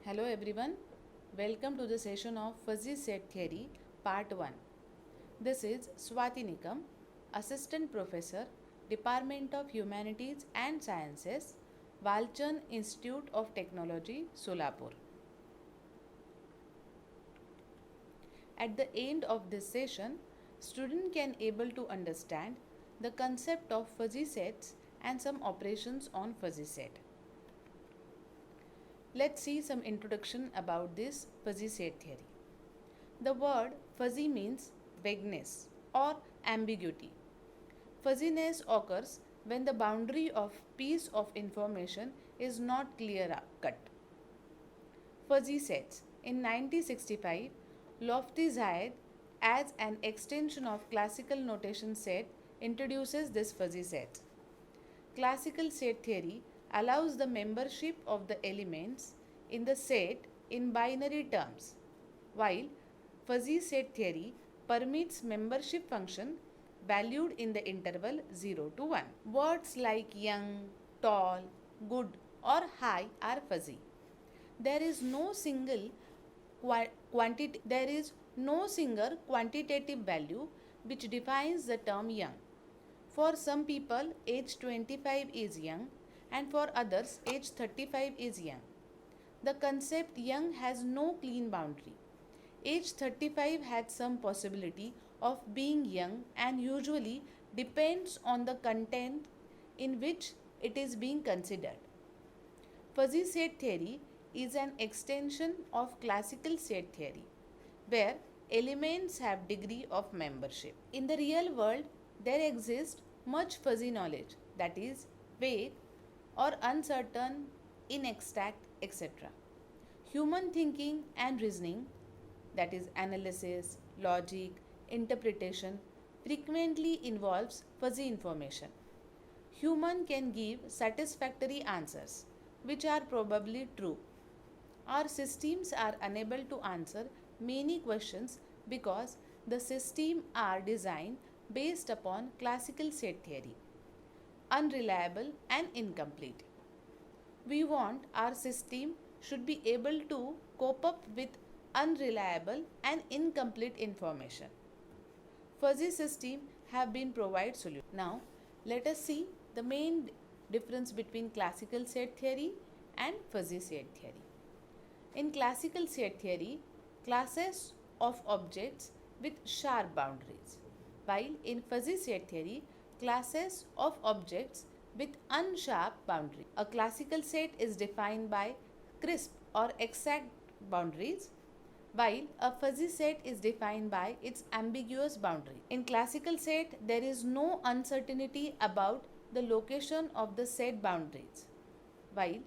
Hello everyone, welcome to the session of Fuzzy Set Theory Part 1. This is Swati Nikam, Assistant Professor, Department of Humanities and Sciences, Walchand Institute of Technology, Solapur. At the end of this session, student can able to understand the concept of fuzzy sets and some operations on fuzzy set. Let's see some introduction about this fuzzy set theory. The word fuzzy means vagueness or ambiguity. Fuzziness occurs when the boundary of piece of information is not clear cut. Fuzzy sets. In 1965, Lofty-Zayed, as an extension of classical notation set, introduces this fuzzy set. Classical set theory allows the membership of the elements in the set in binary terms, while fuzzy set theory permits membership function valued in the interval 0 to 1. Words like young, tall, good or high are fuzzy. There is no single quantitative value which defines the term young. For some people, age 25 is young, and for others, age 35 is young. The concept young has no clean boundary. Age 35 has some possibility of being young and usually depends on the content in which it is being considered. Fuzzy set theory is an extension of classical set theory, where elements have degree of membership. In the real world, there exists much fuzzy knowledge, that is vague or uncertain, inexact, etc. Human thinking and reasoning, that is analysis, logic, interpretation, frequently involves fuzzy information. Human can give satisfactory answers, which are probably true. Our systems are unable to answer many questions because the systems are designed based upon classical set theory, unreliable and incomplete. We want our system should be able to cope up with unreliable and incomplete information. Fuzzy system have been provided solution. Now let us see the main difference between classical set theory and fuzzy set theory. In classical set theory, classes of objects with sharp boundaries, while in fuzzy set theory, classes of objects with unsharp boundary. A classical set is defined by crisp or exact boundaries, while a fuzzy set is defined by its ambiguous boundary. In classical set, there is no uncertainty about the location of the set boundaries, while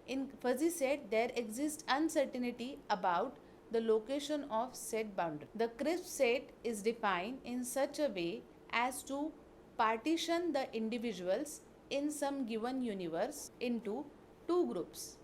in fuzzy set, there exists uncertainty about the location of set boundary. The crisp set is defined in such a way as to partition the individuals in some given universe into two groups,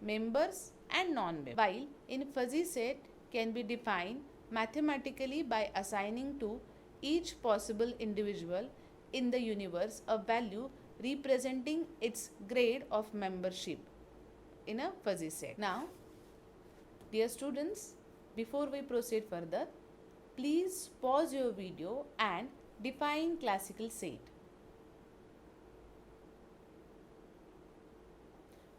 members and non-members, while in fuzzy set can be defined mathematically by assigning to each possible individual in the universe a value representing its grade of membership in a fuzzy set. Now, dear students, before we proceed further, please pause your video and define classical set.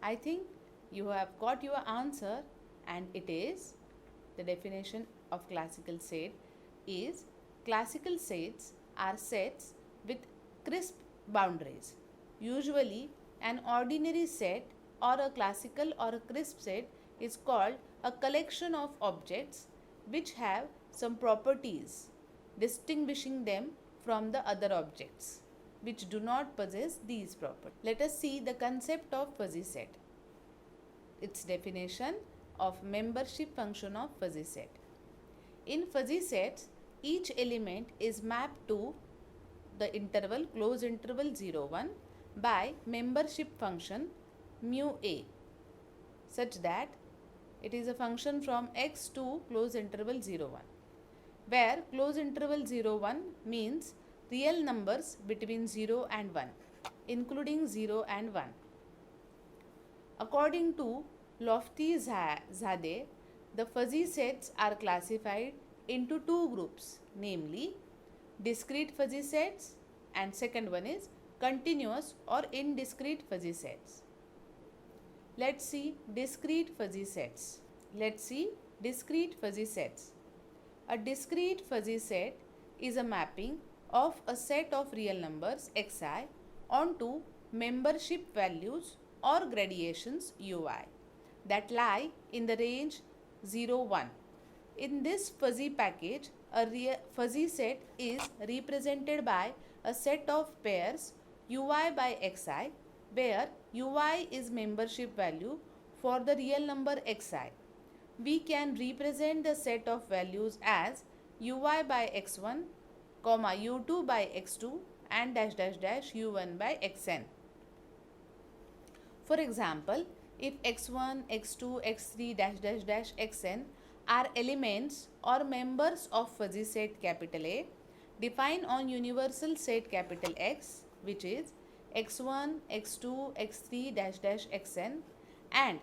I think you have got your answer, and it is the definition of classical set is classical sets are sets with crisp boundaries. Usually an ordinary set or a classical or a crisp set is called a collection of objects which have some properties distinguishing them from the other objects which do not possess these properties. Let us see the concept of fuzzy set. Its definition of membership function of fuzzy set. In fuzzy sets, each element is mapped to the interval close interval 0 1 by membership function mu a, such that it is a function from x to close interval 0 1, where close interval 0 1 means real numbers between 0 and 1, including 0 and 1. According to Lofty-Zadeh, the fuzzy sets are classified into two groups, namely discrete fuzzy sets and second one is continuous or indiscrete fuzzy sets. Let's see discrete fuzzy sets. Let's see discrete fuzzy sets. A discrete fuzzy set is a mapping of a set of real numbers xi onto membership values or gradations ui that lie in the range 0, 1. In this fuzzy package, a fuzzy set is represented by a set of pairs ui by xi, where ui is membership value for the real number xi. We can represent the set of values as ui by x1, comma u2 by x2 and dash dash dash u1 by xn. For example, if x1, x2, x3 dash dash dash xn are elements or members of fuzzy set capital A defined on universal set capital X, which is x1, x2, x3 dash dash xn, and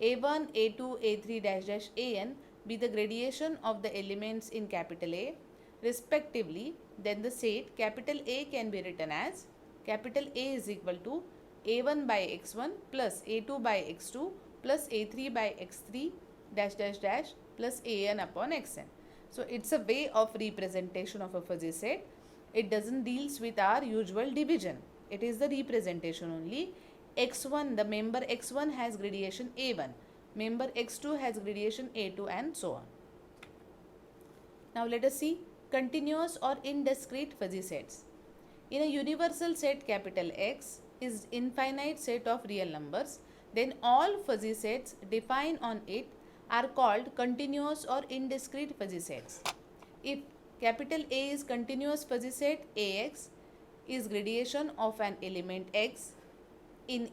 a1, a2, a3 dash dash an be the gradation of the elements in capital A respectively, then the set capital A can be written as capital A is equal to a1 by x1 plus a2 by x2 plus a3 by x3 dash dash dash plus an upon xn. So it's a way of representation of a fuzzy set. It doesn't deals with our usual division. It is the representation only. x1, the member x1 has gradation a1, member x2 has gradation a2 and so on. Now let us see continuous or indiscrete fuzzy sets. In a universal set capital X is infinite set of real numbers, then all fuzzy sets defined on it are called continuous or indiscrete fuzzy sets. If capital A is continuous fuzzy set, Ax is gradation of an element x in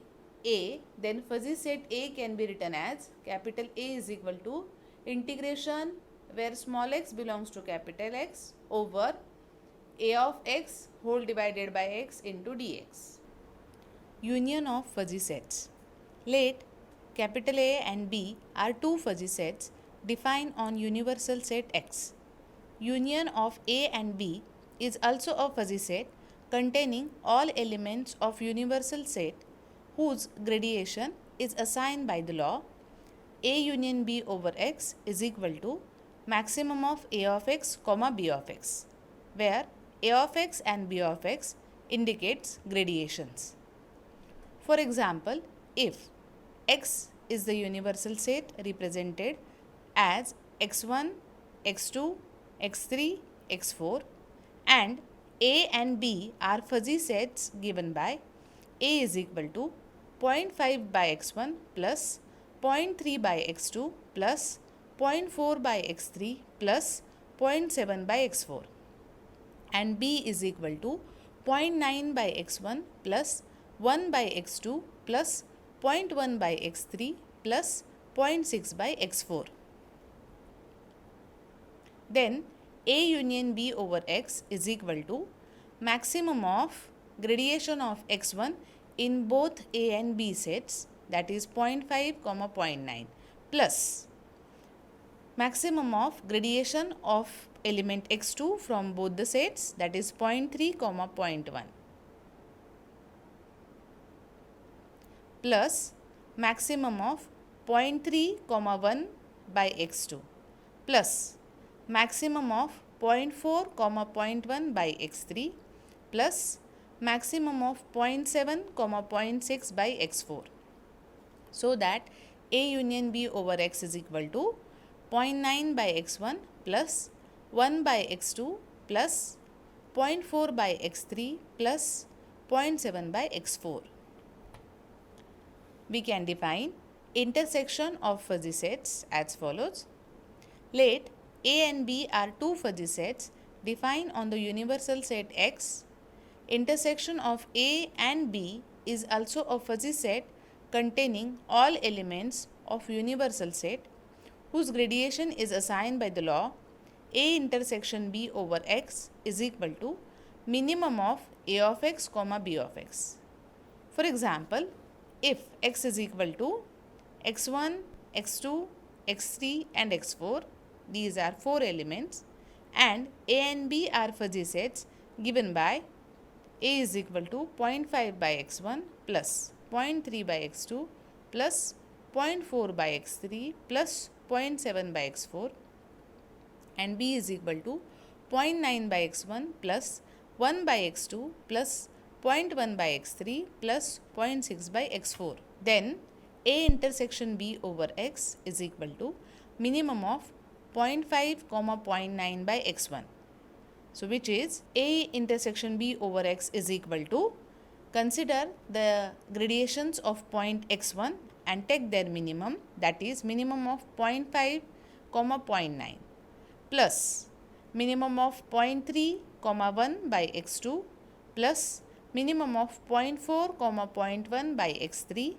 A, then fuzzy set A can be written as capital A is equal to integration where small x belongs to capital X over A of x whole divided by x into dx. Union of fuzzy sets. Let capital A and B are two fuzzy sets defined on universal set X. Union of A and B is also a fuzzy set containing all elements of universal set whose gradation is assigned by the law A union B over X is equal to maximum of A of x comma B of x, where A of x and B of x indicates gradations. For example, if X is the universal set represented as x1, x2, x3, x4 and A and B are fuzzy sets given by A is equal to 0.5 by x1 plus 0.3 by x2 plus 0.4 by x3 plus 0.7 by x4 and B is equal to 0.9 by x1 plus 1 by x2 plus 0.1 by x3 plus 0.6 by x4. Then A union B over x is equal to maximum of gradation of x1 in both A and B sets, that is 0.5 comma 0.9 plus maximum of gradation of element x2 from both the sets, that is 0.3 comma 0.1 plus maximum of 0.3 comma 1 by x2 plus maximum of 0.4 comma 0.1 by x3 plus maximum of 0.7 comma 0.6 by x4, so that A union B over x is equal to 0.9 by x1 plus 1 by x2 plus 0.4 by x3 plus 0.7 by x4. We can define intersection of fuzzy sets as follows. Let A and B are two fuzzy sets defined on the universal set X. Intersection of A and B is also a fuzzy set containing all elements of universal set whose gradation is assigned by the law A intersection B over X is equal to minimum of A of x comma B of x. For example, if x is equal to x1, x2, x3 and x4. These are 4 elements, and A and B are fuzzy sets given by A is equal to 0.5 by x1 plus 0.3 by x2 plus 0.4 by x3 plus 0.7 by x4, and B is equal to 0.9 by x1 plus 1 by x2 plus 0.1 by x3 plus 0.6 by x4. Then A intersection B over x is equal to minimum of 0.5 comma 0.9 by x1. So which is A intersection B over x is equal to, consider the gradations of point x1 and take their minimum, that is minimum of 0.5 comma 0.9 plus minimum of 0.3 comma 1 by x2 plus minimum of 0.4 comma 0.1 by x3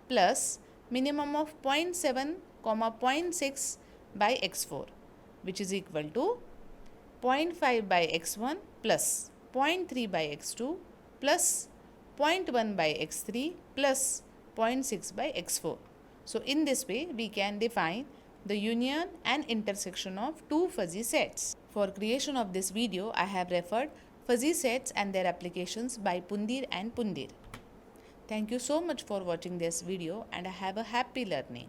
plus minimum of 0.7 comma 0.6 by x4, which is equal to 0.5 by x1 plus 0.3 by x2 plus 0.1 by x3 plus 0.6 by x4. So in this way we can define the union and intersection of two fuzzy sets. For creation of this video, I have referred Fuzzy Sets and Their Applications by Pundir and Pundir. Thank you so much for watching this video, and have a happy learning.